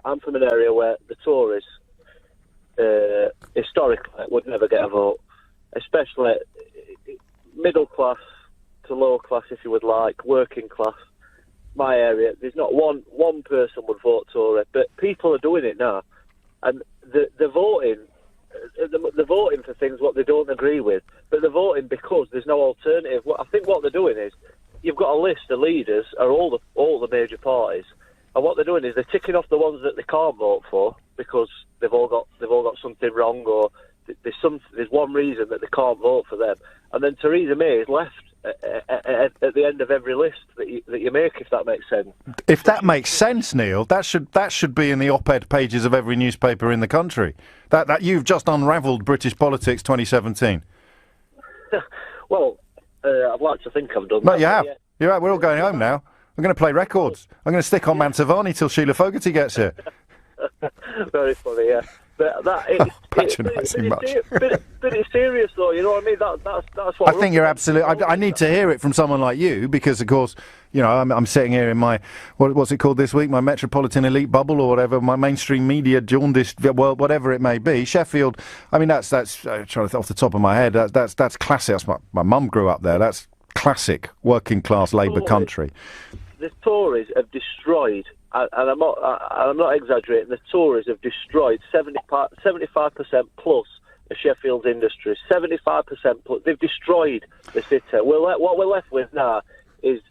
I'm from an area where the Tories, historically, would never get a vote, especially middle class to low class, if you would like, working class. My area, there's not one person would vote Tory, but people are doing it now, and they're voting. They're voting for things what they don't agree with, but they're voting because there's no alternative. I think what they're doing is you've got a list of leaders of all the major parties, and what they're doing is they're ticking off the ones that they can't vote for because they've all got something wrong, or there's one reason that they can't vote for them, and then Theresa May is left at the end of every list that you make, if that makes sense. If that makes sense, Neil, that should be in the op-ed pages of every newspaper in the country. That you've just unravelled British politics 2017. Well, I'd like to think I've done No, that. you have. Yeah. You're right. We're all going home now. I'm going to play records. I'm going to stick on Mantovani till Sheila Fogarty gets here. Very funny, yeah. But Patronising much. But it's serious, though. You know what I mean? That's what I think you're absolutely. I need to hear it from someone like you because, of course, you know, I'm sitting here in my what's it called this week? My metropolitan elite bubble or whatever. My mainstream media jaundiced world, whatever it may be. Sheffield. I mean, that's trying to off the top of my head. That's classic. That's my mum grew up there. That's classic working class Labour country. The Tories have destroyed. And I'm not exaggerating. The Tories have destroyed 75% plus of Sheffield's industries. 75% plus. They've destroyed the city. What we're left with now is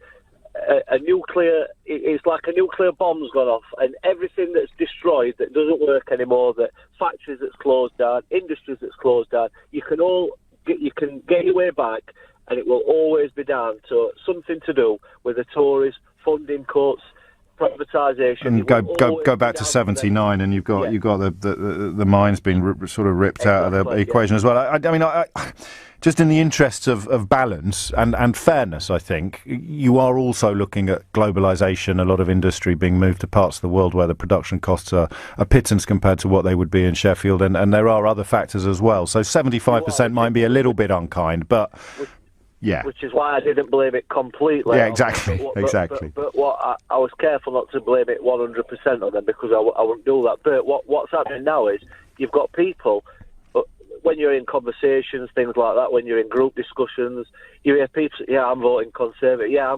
a nuclear. It's like a nuclear bomb's gone off, and everything that's destroyed that doesn't work anymore. That factories that's closed down, industries that's closed down. You can get your way back, and it will always be down to something to do with the Tories funding cuts. Privatisation, and go back to 79, and you've got the mines being sort of ripped out of the equation as well. I mean, just in the interests of balance and fairness, I think you are also looking at globalisation. A lot of industry being moved to parts of the world where the production costs are a pittance compared to what they would be in Sheffield, and there are other factors as well. So 75% might be a little bit unkind, but. Yeah. Which is why I didn't blame it completely. Yeah, exactly. But what I was careful not to blame it 100% on them because I wouldn't do that. But what's happening now is you've got people, when you're in conversations, things like that, when you're in group discussions, you hear people say, yeah, I'm voting Conservative. Yeah, I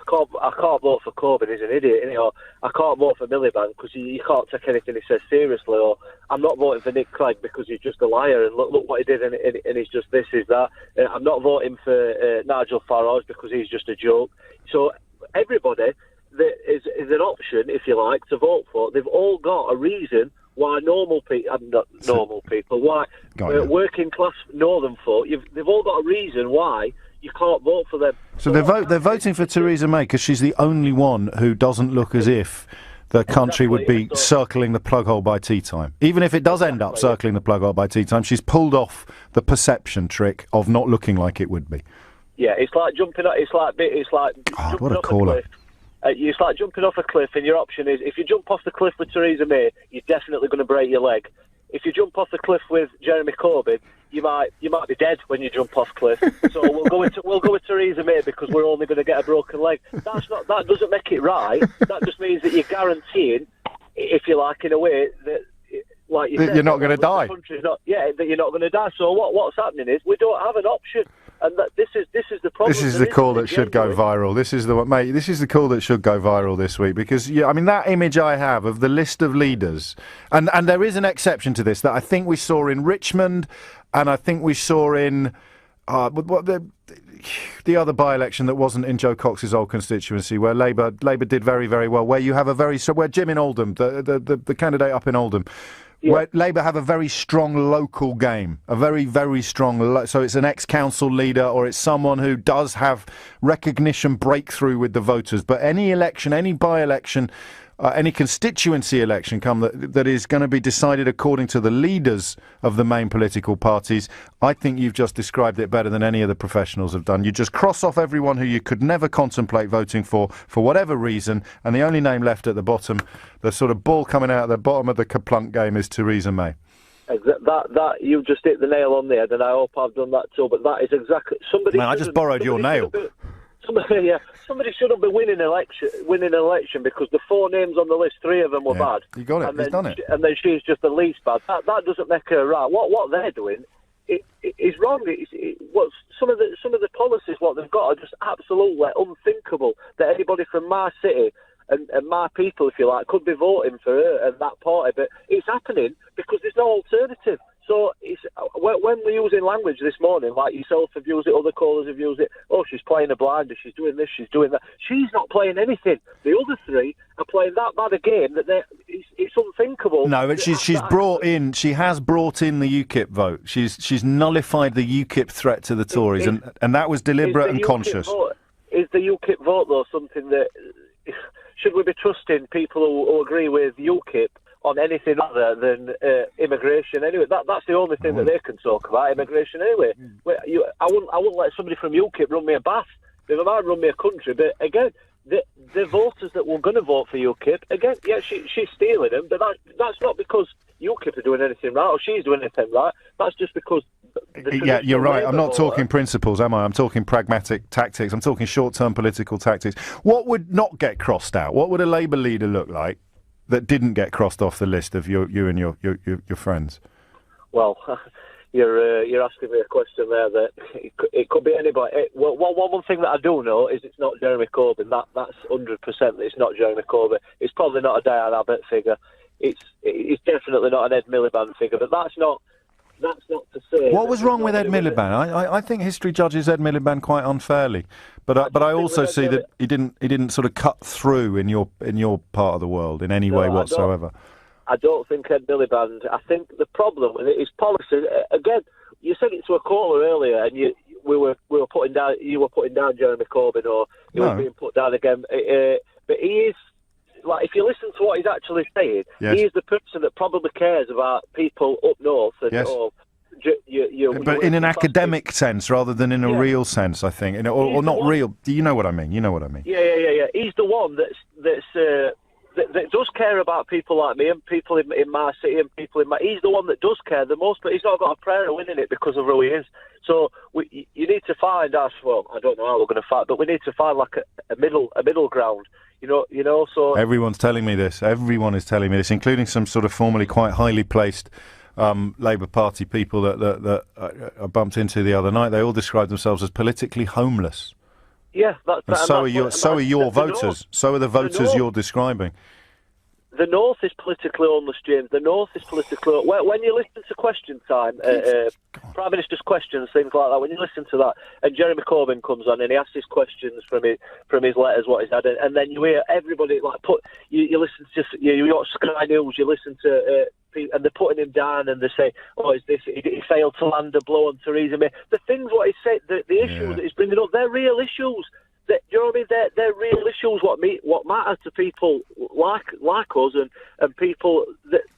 can't vote for Corbyn, he's an idiot, isn't he? Or I can't vote for Miliband because you can't take anything he says seriously. Or I'm not voting for Nick Clegg because he's just a liar and look what he did and he's just this, is that. I'm not voting for Nigel Farage because he's just a joke. So everybody that is an option, if you like, to vote for, they've all got a reason why why working class northern folk, they've all got a reason why you can't vote for them. So they're voting for Theresa May because she's the only one who doesn't look as if the country would be circling the plug hole by tea time. Even if it does end up circling the plug hole by tea time, she's pulled off the perception trick of not looking like it would be. Yeah, it's like jumping. It's like jumping what a off caller. a cliff. It's like jumping off a cliff, and your option is, if you jump off the cliff with Theresa May, you're definitely going to break your leg. If you jump off the cliff with Jeremy Corbyn, you might be dead when you jump off cliff. So we'll go with Theresa May because we're only going to get a broken leg. That doesn't make it right. That just means that you're guaranteeing, if you like, in a way that, like you said, you're not going to die. That you're not going to die. So what's happening is we don't have an option. And this is the problem. This is the call that should go viral. This is the call that should go viral this week because I mean that image I have of the list of leaders, and there is an exception to this that I think we saw in Richmond, and I think we saw in the other by-election that wasn't in Joe Cox's old constituency, where Labour did very, very well, where you have where Jim in Oldham, the candidate up in Oldham. Yeah. Where Labour have a very strong local game, a very, very strong... So it's an ex-council leader or it's someone who does have recognition breakthrough with the voters. But any election, any by-election, any constituency election that is going to be decided according to the leaders of the main political parties, I think you've just described it better than any of the professionals have done. You just cross off everyone who you could never contemplate voting for whatever reason, and the only name left at the bottom, the sort of ball coming out at the bottom of the Kaplunk game, is Theresa May. That you just hit the nail on the head, and I hope I've done that too. But that is exactly somebody. Man, I just borrowed your nail. Somebody shouldn't be winning an election because the 4 names on the list, 3 of them were bad. You got it. He's done it. And then she's just the least bad. That doesn't make her right. What they're doing is wrong. What some of the policies what they've got are just absolutely unthinkable. That anybody from my city and my people, if you like, could be voting for her and that party, but it's happening because there's no alternative. So when we're using language this morning, like yourself have used it, other callers have used it, oh, she's playing a blinder, she's doing this, she's doing that. She's not playing anything. The other 3 are playing that bad a game that it's unthinkable. No, but she has brought in the UKIP vote. She's nullified the UKIP threat to the Tories, and that was deliberate and conscious. Is the UKIP vote, though, something that... Should we be trusting people who agree with UKIP on anything other than immigration? Anyway, that's the only thing that they can talk about, immigration. Anyway, I wouldn't let somebody from UKIP run me a bath. They might run me a country, but again, the voters that were going to vote for UKIP, again, yeah, she's stealing them, but that's not because UKIP are doing anything right or she's doing anything right. That's just because... Yeah, you're right. I'm not talking principles, am I? I'm talking pragmatic tactics. I'm talking short-term political tactics. What would not get crossed out? What would a Labour leader look like that didn't get crossed off the list of you and your friends? Well, you're asking me a question there that it could be anybody. One thing that I do know is it's not Jeremy Corbyn. That's 100% that it's not Jeremy Corbyn. It's probably not a Diane Abbott figure. It's definitely not an Ed Miliband figure. But that's not to say... What was wrong with Ed Miliband? I think history judges Ed Miliband quite unfairly, but I also see that he didn't sort of cut through in your part of the world in any way whatsoever. I don't think Ed Miliband. I think the problem with it is policy. Again, you said it to a caller earlier, and you were putting down Jeremy Corbyn, or he was being put down again. But he is. Like, if you listen to what he's actually saying, yes. He is the person that probably cares about people up north. And, yes. But in an academic sense rather than in a real sense, I think. Or not real. Do you know what I mean? You know what I mean. Yeah. He's the one that does care about people like me and people in my city and people in my... He's the one that does care the most, but he's not got a prayer of winning it because of who he is. So you need to find us. Well, I don't know how we're going to find, but we need to find like a middle ground. You know. So everyone's telling me this. Everyone is telling me this, including some sort of formerly quite highly placed Labour Party people that I bumped into the other night. They all describe themselves as politically homeless. Yeah, so are your voters. So are the voters you're describing. The North is politically homeless, James. The North is politically... When you listen to Question Time, Prime Minister's questions, things like that, when you listen to that, and Jeremy Corbyn comes on and he asks his questions from his letters, what he's had, and then you hear everybody, like, you listen to... You watch Sky News, you listen to... and they're putting him down and they say, oh, is this... He failed to land a blow on Theresa May. The things what he said, the issues that he's bringing up, they're real issues. You know what I mean? They're real issues. What matter to people like us and people.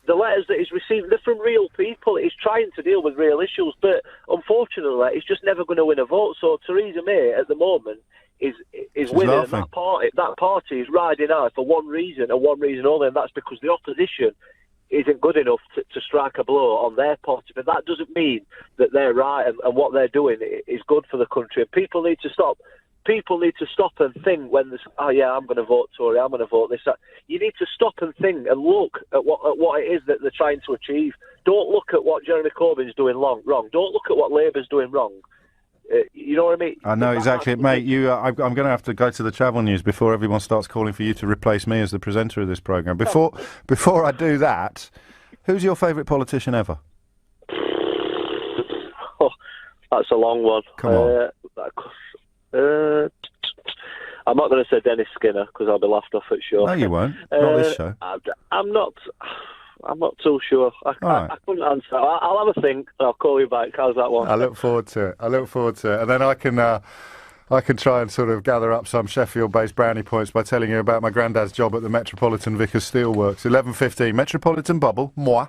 The letters that he's receiving, they're from real people. He's trying to deal with real issues, but unfortunately, he's just never going to win a vote. So Theresa May at the moment is winning. And that party is riding high for one reason and one reason only, and that's because the opposition isn't good enough to strike a blow on their party. But that doesn't mean that they're right and what they're doing is good for the country. And people need to stop. People need to stop and think when there's, oh yeah, I'm going to vote Tory, I'm going to vote this, that. You need to stop and think and look at what it is that they're trying to achieve. Don't look at what Jeremy Corbyn's doing wrong. Don't look at what Labour's doing wrong. You know what I mean? I know exactly, mate. I'm going to have to go to the travel news before everyone starts calling for you to replace me as the presenter of this programme. Before I do that, who's your favourite politician ever? Oh, that's a long one. Come on. I'm not going to say Dennis Skinner because I'll be laughed off at show. No, you won't. Not this show. I'm not too sure. I couldn't answer. I'll have a think. I'll call you back. How's that one? I look forward to it. And then I can try and sort of gather up some Sheffield-based brownie points by telling you about my granddad's job at the Metropolitan Vickers Steelworks. 11:15. Metropolitan Bubble. Moi.